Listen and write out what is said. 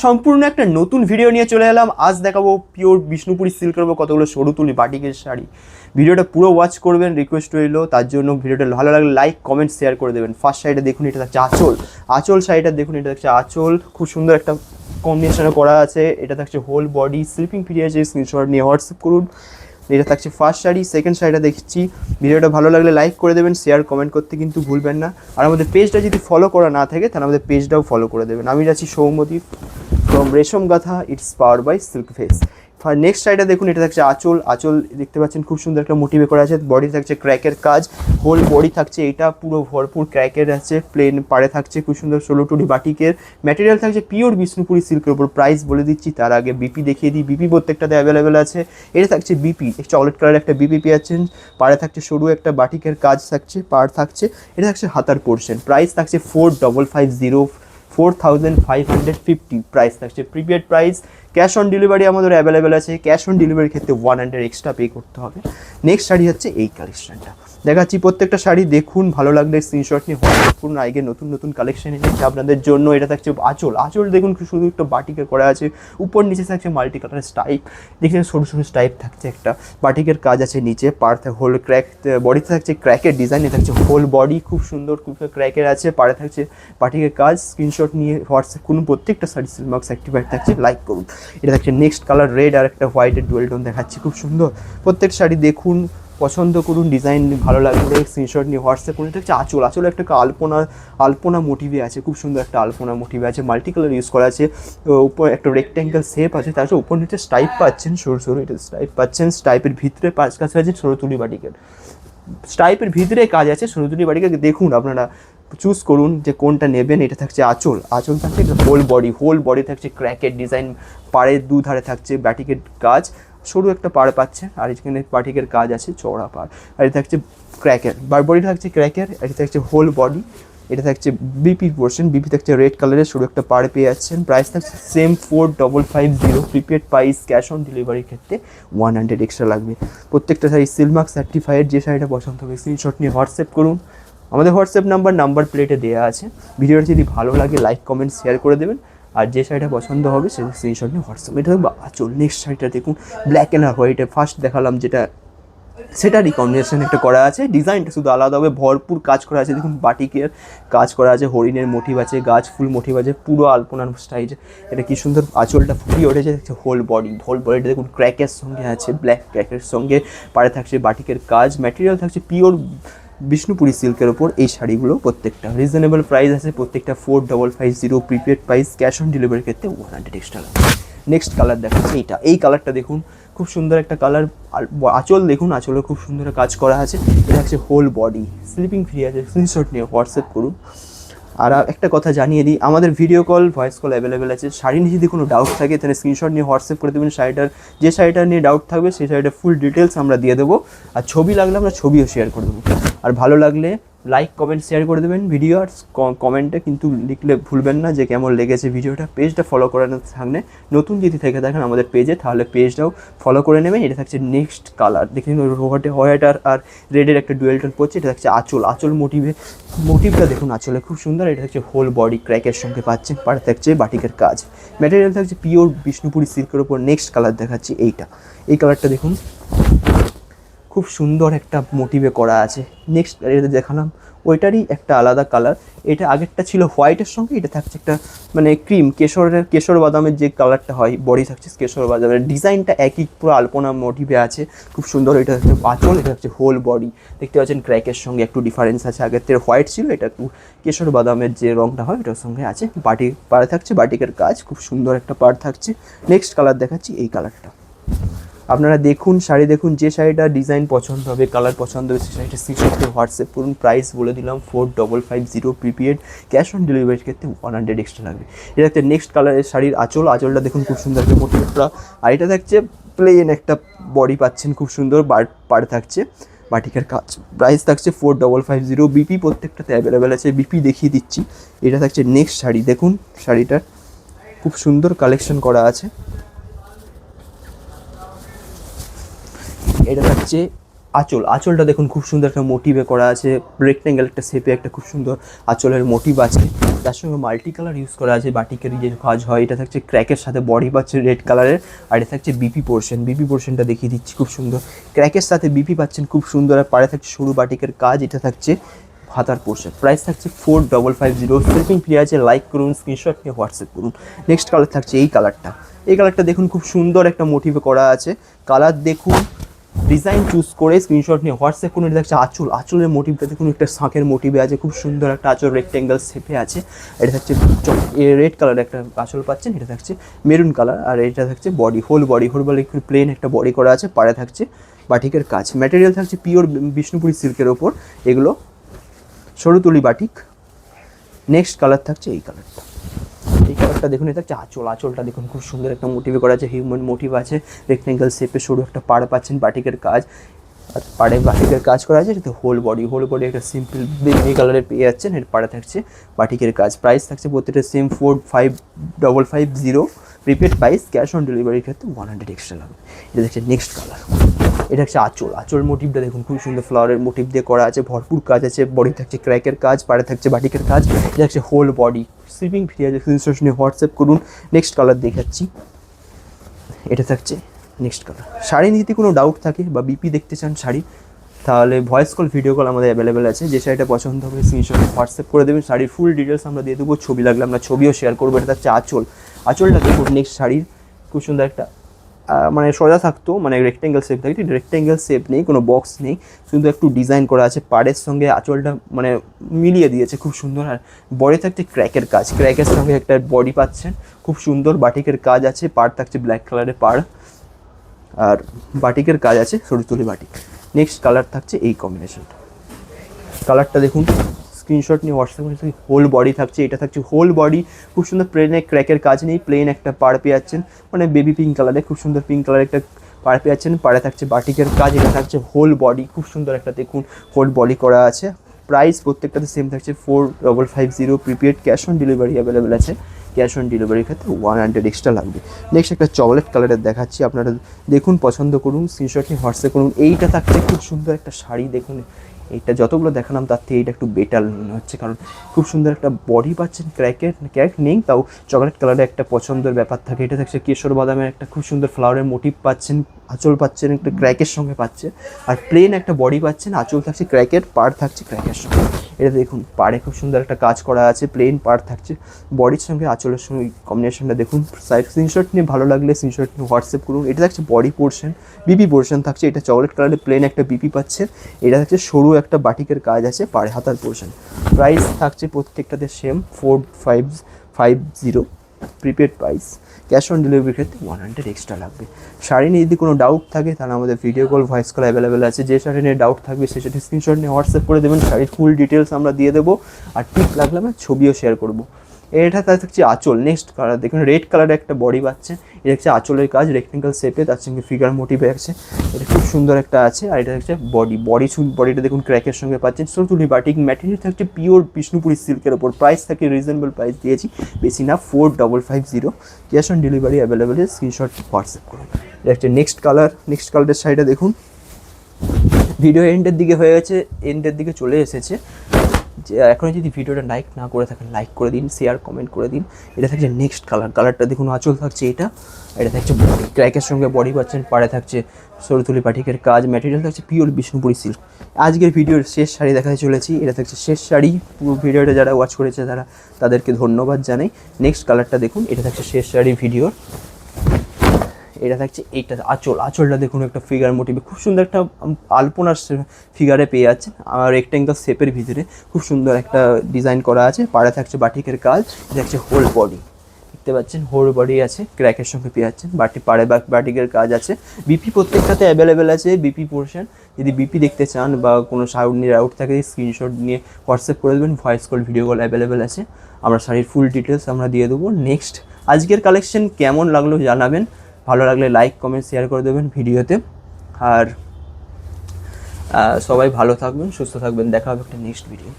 সম্পূর্ণ একটা নতুন ভিডিও নিয়ে চলে এলাম। আজ দেখাবো পিওর বিষ্ণুপুরি সিল্কের উপর কতগুলো সরু তুলি বাটিকের শাড়ি। ভিডিওটা পুরো ওয়াচ করবেন, রিকোয়েস্ট রইল। তার জন্য ভিডিওটা ভালো লাগলে লাইক কমেন্ট শেয়ার করে দেবেন। ফার্স্ট শাড়িটা দেখুন, এটা থাকছে আঁচল শাড়িটা দেখুন, এটা থাকছে আঁচল, খুব সুন্দর একটা কম্বিনেশনে করা আছে। এটা থাকছে হোল বডি, স্লিপিং পিরিয়ড আছে, স্ক্রিনশট নিয়ে হোয়াটসঅ্যাপ করুন। এটা থাকছে ফার্স্ট শাড়ি। সেকেন্ড শাড়িটা দেখছি। ভিডিওটা ভালো লাগলে লাইক করে দেবেন, শেয়ার কমেন্ট করতে কিন্তু ভুলবেন না। আর আমাদের পেজটা যদি ফলো করা না থাকে তাহলে আমাদের পেজটাও ফলো করে দেবেন। আমি যাচ্ছি Soumadip from Resham Gatha, it's power by silk face. Next শাড়িটা দেখুন, এটা থাকছে আঁচল দেখতে পাচ্ছেন, খুব সুন্দর একটা মোটিভে করা আছে। বডি থাকছে ক্র্যাকের কাজ, হোল বডি থাকছে, এটা পুরো ভরপুর ক্র্যাকের আছে। প্লেন পাড়ে থাকছে খুব সুন্দর 16 টুডি বাটিকের। ম্যাটেরিয়াল থাকছে পিওর বিষ্ণুপুরি সিল্কের উপর। প্রাইস বলে দিচ্ছি, তার আগে বিপি দেখিয়ে দিই। বিপি প্রত্যেকটাতে অ্যাভেলেবেল আছে। এটা থাকছে বিপি, চকলেট কালার একটা বিপি পেয়েছেন। পাড়ে থাকছে সরু একটা বাটিকের কাজ থাকছে, পাড় থাকছে। এটা থাকছে হাতার পোর্শন। প্রাইস থাকছে 4550 প্রাইস থাকছে। Prepaid price. Cash on delivery আমাদের অ্যাভেলেবেল আছে। ক্যাশ অন ডেলিভারির ক্ষেত্রে 100 এক্সট্রা পে করতে হবে। নেক্সট শাড়ি হচ্ছে এই কালেকশনটা দেখাচ্ছি। প্রত্যেকটা শাড়ি দেখুন, ভালো লাগলে স্ক্রিনশট নিয়ে হোয়াটসঅ্যাপ করুন। আগে নতুন নতুন কালেকশন এনেছি আপনাদের জন্য। এটা থাকছে আঁচল দেখুন, শুধু একটা বাটিকের করা আছে। উপর নিচে থাকছে মাল্টি কালারের স্টাইপ, দেখছেন সরু সরু স্টাইপ থাকছে। একটা বাটিকের কাজ আছে নিচে, পাড় হোল ক্র্যাক, বডিতে থাকছে ক্র্যাকের ডিজাইন। এটা থাকছে হোল বডি, খুব সুন্দর খুব ক্র্যাকের আছে। পাড়ে থাকছে বাটিকের কাজ। স্ক্রিনশট নিয়ে হোয়াটসঅ্যাপ করুন। প্রত্যেকটা শাড়ি সিলমার্ক সার্টিফাইড থাকছে, লাইক করুন। এটা থাকছে নেক্সট কালার রেড, আর একটা হোয়াইটের ডুয়েল টোন দেখাচ্ছি, খুব সুন্দর। প্রত্যেক শাড়ি দেখুন, পছন্দ করুন, ডিজাইন ভালো লাগলে স্ক্রিনশট নিয়ে হোয়াটসঅ্যাপ করুন। এটা হচ্ছে আঁচল একটা আলপনা মোটিভে আছে, খুব সুন্দর একটা আলপনা মোটিভে আছে। মাল্টি কালার ইউজ করা আছে। উপর একটা রেক্ট্যাঙ্গেল শেপ আছে, তাছাড়া উপর নিচে স্টাইপ পাচ্ছেন, সরু এটা স্টাইপ পাচ্ছেন। স্টাইপের ভিতরে কাজ আছে সরু তুলি বাটিকের। স্টাইপের ভিতরে কাজ আছে সরু তুলি বাটিকের। দেখুন, আপনারা চুজ করুন যে কোনটা নেবেন। এটা থাকছে আঁচল থাকছে হোল বডি থাকছে ক্র্যাকের ডিজাইন। পাড়ের দুধারে থাকছে বাটিকের কাজ, সরু একটা পাড় পাচ্ছে। আর এখানে বাটিকের কাজ আছে, চওড়া পাড়। আর এটা থাকছে ক্র্যাকের, বডি থাকছে ক্র্যাকের। এটা থাকছে হোল বডি। এটা থাকছে বিপি পোর্শন, বিপি থাকছে রেড কালারের, সরু একটা পাড় পেয়ে যাচ্ছেন। প্রাইস থাকছে same 4550। Prepaid price. Cash on ডেলিভারির ক্ষেত্রে 100 এক্সট্রা লাগবে। প্রত্যেকটা শাড়ি সিলমার্ক সার্টিফাইড। যে শাড়িটা পছন্দ হবে স্ক্রিনশট নিয়ে হোয়াটসঅ্যাপ করুন। আমাদের হোয়াটসঅ্যাপ নাম্বার প্লেটে দেওয়া আছে। ভিডিওটা যদি ভালো লাগে লাইক কমেন্ট শেয়ার করে দেবেন। আর যে শাড়িটা পছন্দ হবে সেই স্ক্রিনশট নিয়ে হোয়াটসঅ্যাপ। এটা আঁচল। নেক্সট শাড়িটা দেখুন, ব্ল্যাক অ্যান্ড হোয়াইটে ফার্স্ট দেখালাম যেটা, সেটারই কম্বিনেশন একটা করা আছে। ডিজাইনটা শুধু আলাদা হবে, ভরপুর কাজ করা আছে। দেখুন বাটিকের কাজ করা আছে, হরিণের মোটিভ আছে, গাছ ফুল মোটিভ আছে, পুরো আলপনার স্টাইলে। এটা কি সুন্দর আঁচলটা ফুটিয়ে উঠেছে। হোল বডিটা দেখুন ক্র্যাকের সঙ্গে আছে, ব্ল্যাক ক্র্যাকের সঙ্গে। পাড়ে থাকছে বাটিকের কাজ। ম্যাটেরিয়াল থাকছে পিওর বিষ্ণুপুরি সিল্কের ওপর। এই শাড়িগুলো প্রত্যেকটা রিজনেবল প্রাইস আছে, প্রত্যেকটা 4550। Prepaid price. ক্যাশ অন ডেলিভারির ক্ষেত্রে 100 এক্সট্রা লাগবে। নেক্সট কালার দেখাচ্ছে এই কালারটা দেখুন, খুব সুন্দর একটা কালার। আঁচল দেখুন, আঁচলে খুব সুন্দর কাজ করা আছে। এটা হচ্ছে হোল বডি, স্লিপিং ফ্রি আছে। স্ক্রিনশট নিয়ে হোয়াটসঅ্যাপ করুন। আর একটা কথা জানিয়ে দিই, আমাদের video call voice call available আছে। শাড়ি নিয়ে যদি কোনো ডাউট থাকে তাহলে স্ক্রিনশট নিয়ে হোয়াটসঅ্যাপ করে দেবেন। যে শাড়িটা নিয়ে ডাউট থাকবে সেই শাড়িটার ফুল ডিটেলস আমরা দিয়ে দেবো। আর ছবি লাগলে আমরা ছবিও শেয়ার করে দেবো। আর ভালো লাগলে লাইক কমেন্ট শেয়ার করে দেবেন ভিডিও। আর কমেন্টে কিন্তু লিখলে ভুলবেন না যে কেমন লেগেছে ভিডিওটা। পেজটা ফলো করানোর সামনে নতুন যদি থেকে থাকেন আমাদের পেজে, তাহলে পেজটাও ফলো করে নেবেন। এটা থাকছে নেক্সট কালার, দেখুন হোয়াইট আর রেডের একটা ডুয়েল টোন পড়ছে। এটা থাকছে আঁচল মোটিভটা দেখুন আঁচলে খুব সুন্দর। এটা হচ্ছে হোল বডি ক্র্যাকের সঙ্গে পাচ্ছেন। পাড়ে থাকছে বাটিকের কাজ। ম্যাটেরিয়াল থাকছে পিওর বিষ্ণুপুরি সিল্কের ওপর। নেক্সট কালার দেখাচ্ছি এই কালারটা দেখুন, খুব সুন্দর একটা মোটিভে করা আছে। নেক্সট এটা দেখালাম, ওইটারই একটা আলাদা কালার। এটা আগেরটা ছিল হোয়াইটের সঙ্গে, এটা থাকছে একটা মানে ক্রিম কেশর বাদামের যে কালারটা হয়, বডি থাকছে কেশর বাদামের। ডিজাইনটা একই, পুরো আলপনা মোটিভে আছে, খুব সুন্দর। এটা হচ্ছে আঁচল, এটা হচ্ছে হোল বডি। দেখতে পাচ্ছেন ক্র্যাকের সঙ্গে একটু ডিফারেন্স আছে। আগের থেকে হোয়াইট ছিল, এটা একটু কেশর বাদামের যে রঙটা হয় ওটার সঙ্গে আছে। পাড়ে থাকছে বাটিকের কাজ, খুব সুন্দর একটা পাড় থাকছে। নেক্সট কালার দেখাচ্ছি এই কালারটা। আপনারা দেখুন, শাড়ি দেখুন, যে শাড়িটা ডিজাইন পছন্দ হবে, কালার পছন্দ হবে, সেই শাড়িটা স্ক্রিনশট হোয়াটসঅ্যাপ করুন। প্রাইস বলে দিলাম 4550। প্রিপেড। ক্যাশ অন ডেলিভারির ক্ষেত্রে 100 এক্সট্রা লাগবে। এটা একটা নেক্সট কালারের শাড়ির আঁচলটা দেখুন, খুব সুন্দর একটা মোটিভটা। আর এটা থাকছে প্লেন একটা বডি পাচ্ছেন, খুব সুন্দর পাড় থাকছে বাটিকের কাজ। প্রাইস থাকছে 4550। বিপি প্রত্যেকটাতে অ্যাভেলেবেল আছে, বিপি দেখিয়ে দিচ্ছি। এটা থাকছে নেক্সট শাড়ি, দেখুন শাড়িটার খুব সুন্দর কালেকশন করা আছে। এটা থাকছে আঁচলটা দেখুন, খুব সুন্দর একটা মোটিভে করা আছে। রেক্ট্যাঙ্গেল একটা শেপে একটা খুব সুন্দর আঁচলের মোটিভ আছে। তার সঙ্গে মাল্টি কালার ইউজ করা আছে, বাটিকের যে কাজ হয়। এটা থাকছে ক্র্যাকের সাথে বডি পাচ্ছে রেড কালারের, আর এটা থাকছে বিপি পোর্শন। বিপি পোর্শনটা দেখিয়ে দিচ্ছি, খুব সুন্দর ক্র্যাকের সাথে বিপি পাচ্ছেন, খুব সুন্দর। আর পাড়ে থাকছে সরু বাটিকের কাজ। এটা থাকছে হাতার পোর্শন। প্রাইস থাকছে 4550। শিপিং ফ্রি আছে। লাইক করুন, স্ক্রিনশট নিয়ে হোয়াটসঅ্যাপ করুন। নেক্সট কালার থাকছে এই কালারটা। এই কালারটা দেখুন, খুব সুন্দর একটা মোটিভে করা আছে। কালার দেখুন, ডিজাইন চুজ করে স্ক্রিনশট নিয়ে হোয়াটসঅ্যাপ করুন। এটা থাকছে আঁচল। আঁচলের মোটিভটা দেখুন, একটা শাঁখের মোটিভে আছে, খুব সুন্দর একটা আঁচল, রেক্টেঙ্গেল শেপে আছে। এটা থাকছে রেড কালার একটা আঁচল পাচ্ছেন। এটা থাকছে মেরুন কালার, আর এটা থাকছে বডি, হোল বডি একটু প্লেন একটা বডি করা আছে। পাড়ে থাকছে বাটিকের কাজ। ম্যাটেরিয়াল থাকছে পিওর বিষ্ণুপুরি সিল্কের ওপর, এগুলো সরু তুলি বাটিক। নেক্সট কালার থাকছে এই কালারটা। এই কালারটা দেখুন, এটা হচ্ছে আঁচল। আঁচলটা দেখুন, খুব সুন্দর একটা মোটিভে করা আছে, হিউম্যান মোটিভ আছে, রেক্টেঙ্গেল শেপে সরু একটা পাড় পাচ্ছেন, বাটিকের কাজ। আর পাড়ে বাটিকের কাজ করা আছে। এটা হোল বডি একটা সিম্পল বেগনি কালারের পেয়ে যাচ্ছেন। এর পাড়ে থাকছে বাটিকের কাজ। প্রাইস থাকছে প্রত্যেকটা same 4550 prepaid price. Cash on ডেলিভারির ক্ষেত্রে 100 এক্সট্রা লাগবে। এটা দেখছে নেক্সট কালার। এটা হচ্ছে আঁচল। আঁচল মোটিভটা দেখুন, খুব সুন্দর ফ্লাওয়ারের মোটিভ দিয়ে করা আছে, ভরপুর কাজ আছে। বডি থাকছে ক্র্যাকের কাজ, পাড়ে থাকছে বাটিকের কাজ। এটা হচ্ছে হোল বডি। শিপিং ফ্রি আছে। স্ক্রিনশট নিয়ে হোয়াটসঅ্যাপ করুন। নেক্সট কালার দেখাচ্ছি। এটা থাকছে নেক্সট কালার। শাড়ি নিতে কোনো ডাউট থাকে বা বিপি দেখতে চান শাড়ি, তাহলে ভয়েস কল, ভিডিও কল আমাদের অ্যাভেলেবেল আছে। যে শাড়িটা পছন্দ হবে স্ক্রিনশট হোয়াটসঅ্যাপ করে দেবেন। শাড়ির ফুল ডিটেলস আমরা দিয়ে দেবো, ছবি লাগলে আমরা ছবিও শেয়ার করবো। এটা থাকছে আঁচল। আঁচলটা দেখুন, নেক্সট শাড়ির খুব সুন্দর একটা মানে সোজা থাকতো, মানে রেক্টেঙ্গেল শেপ থাকে, রেক্টেঙ্গেল শেপ নেই, কোনো বক্স নেই, কিন্তু একটু ডিজাইন করা আছে। পাড়ের সঙ্গে আঁচলটা মানে মিলিয়ে দিয়েছে, খুব সুন্দর। আর বডি থাকছে ক্র্যাকের কাজ, ক্র্যাকের সঙ্গে একটা বডি পাচ্ছেন, খুব সুন্দর। বাটিকের কাজ আছে, পাড় থাকছে ব্ল্যাক কালারের পাড়, আর বাটিকের কাজ আছে সরু তুলি বাটিক। নেক্সট কালার থাকছে এই কম্বিনেশনটা। কালারটা দেখুন, স্ক্রিনশট নিয়ে হোয়াটসঅ্যাপ করে। হোল বডি থাকছে। এটা থাকছে হোল বডি, খুব সুন্দর। প্লেনে ক্র্যাকের কাজ নেই, প্লেন একটা পাড় পেয়ে যাচ্ছেন, মানে বেবি পিঙ্ক কালারে, খুব সুন্দর পিঙ্ক কালারের একটা পাড় পেয়ে যাচ্ছেন। পাড়ে থাকছে বাটিকের কাজ। এটা থাকছে হোল বডি, খুব সুন্দর একটা দেখুন হোল বডি করা আছে। প্রাইস প্রত্যেকটাতে সেম থাকছে 4550 prepaid. Cash on delivery available আছে। ক্যাশ অন ডেলিভারির ক্ষেত্রে 100 এক্সট্রা লাগবে। নেক্সট একটা চকলেট কালারের দেখাচ্ছি, আপনারা দেখুন, পছন্দ করুন, স্ক্রিনশট নিয়ে হোয়াটসঅ্যাপ করুন। এইটা থাকছে খুব সুন্দর একটা শাড়ি, দেখুন এইটা যতগুলো দেখালাম তার থেকে এইটা একটু বেটার মনে হচ্ছে, কারণ খুব সুন্দর একটা বডি পাচ্ছেন। ক্র্যাক নেই, তাও চকলেট কালারের একটা পছন্দের ব্যাপার থাকে। এটা থাকছে কেশর বাদামের একটা খুব সুন্দর ফ্লাওয়ারের মোটিভ পাচ্ছেন, আঁচল পাচ্ছেন একটা ক্র্যাকের সঙ্গে পাচ্ছে, আর প্লেন একটা বডি পাচ্ছেন। আঁচল থাকছে ক্র্যাকের, পাড় থাকছে ক্র্যাকের সঙ্গে। এটা দেখুন, পাড়ে খুব সুন্দর একটা কাজ করা আছে, প্লেন পাড় থাকছে, বডির সঙ্গে আঁচলের সঙ্গে কম্বিনেশনটা দেখুন। সাইড স্ক্রিনশট নিয়ে ভালো লাগলে স্ক্রিনশট নিয়ে হোয়াটসঅ্যাপ করুন। এটা থাকছে বডি পোর্শন, বিপি পোর্শন থাকছে। এটা চকলেট কালারের প্লেন একটা বিপি পাচ্ছে। এটা থাকছে সরু একটা বাটিকের কাজ আছে, পাড়ে হাতার পোর্শন। প্রাইস থাকছে প্রত্যেকটাতে same 4550 prepaid price. Cash on ডেলিভারির ক্ষেত্রে 100 এক্সট্রা লাগবে। শাড়ি নিয়ে যদি কোনো ডাউট থাকে তাহলে আমাদের video call, voice call available আছে। যে শাড়ি নিয়ে ডাউট থাকবে সে শাড়ি স্ক্রিনশট নিয়ে হোয়াটসঅ্যাপ করে দেবেন। শাড়ির ফুল ডিটেলস আমরা দিয়ে দেবো, আর টিপ লাগলে আমরা ছবিও শেয়ার করবো। এটা তার থাকছে আঁচল। নেক্সট কালার দেখুন, রেড কালারের একটা বডি পাচ্ছে। এটা হচ্ছে আঁচলের কাজ, রেক্টেঙ্গেল শেপে, তার সঙ্গে ফিগার মোটিভে আছে। এটা খুব সুন্দর একটা আছে। আর এটা হচ্ছে বডিটা দেখুন ক্র্যাকের সঙ্গে পাচ্ছেন, সরতুলি বাটিক। ম্যাটেরিয়াল থাকছে পিওর বিষ্ণুপুরি সিল্কের ওপর। প্রাইস থাকে রিজনেবল প্রাইস দিয়েছি, বেশি না, 4550। Cash on delivery available. Screenshot WhatsApp করুন। এটা হচ্ছে নেক্সট কালার। নেক্সট কালারের শাড়িটা দেখুন, ভিডিও এন্ডের দিকে হয়ে গেছে, এন্ডের দিকে চলে এসেছে। যে এখনও যদি ভিডিওটা লাইক না করে থাকেন, লাইক করে দিন, শেয়ার কমেন্ট করে দিন। এটা থাকছে নেক্সট কালার। কালারটা দেখুন, আঁচল থাকছে এটা। এটা থাকছে বডি, ক্র্যাকের সঙ্গে বডি পাচ্ছেন, পাড়ে থাকছে সরুতুলি পাটিকের কাজ। ম্যাটেরিয়াল থাকছে পিওর বিষ্ণুপুরি সিল্ক। আজকের ভিডিওর শেষ শাড়ি দেখাতে চলেছি। এটা থাকছে শেষ শাড়ি। পুরো ভিডিওটা যারা ওয়াচ করেছে তাদেরকে ধন্যবাদ জানাই। নেক্সট কালারটা দেখুন, এটা থাকছে শেষ শাড়ি ভিডিওর। এটা থাকছে এইটা আঁচলটা দেখুন, একটা ফিগার মোটিভে খুব সুন্দর একটা আলপনার ফিগারে পেয়ে যাচ্ছে, আর রেক্টেঙ্গেল শেপের ভিতরে খুব সুন্দর একটা ডিজাইন করা আছে। পাড়ে থাকছে বাটিকের কাজ। এটা হচ্ছে হোল বডি, দেখতে পাচ্ছেন হোল বডি আছে, ক্র্যাকের সঙ্গে পেয়ে যাচ্ছেন। পাড়ে বাটিকের কাজ আছে। বিপি প্রত্যেকটাতে অ্যাভেলেবেল আছে, বিপি পোর্শন। যদি বিপি দেখতে চান বা কোনো সাউন্ড নিয়ে আউট থাকে, স্ক্রিনশট নিয়ে হোয়াটসঅ্যাপ করে দেবেন। Voice call, video call available আছে। আমরা শাড়ির ফুল ডিটেলস আমরা দিয়ে দেবো। নেক্সট আজকের কালেকশন কেমন লাগলো জানাবেন। ভালো লাগলে লাইক কমেন্ট শেয়ার করে দেবেন ভিডিওতে। আর সবাই ভালো থাকবেন, সুস্থ থাকবেন। দেখা হবে একটা নেক্সট ভিডিও।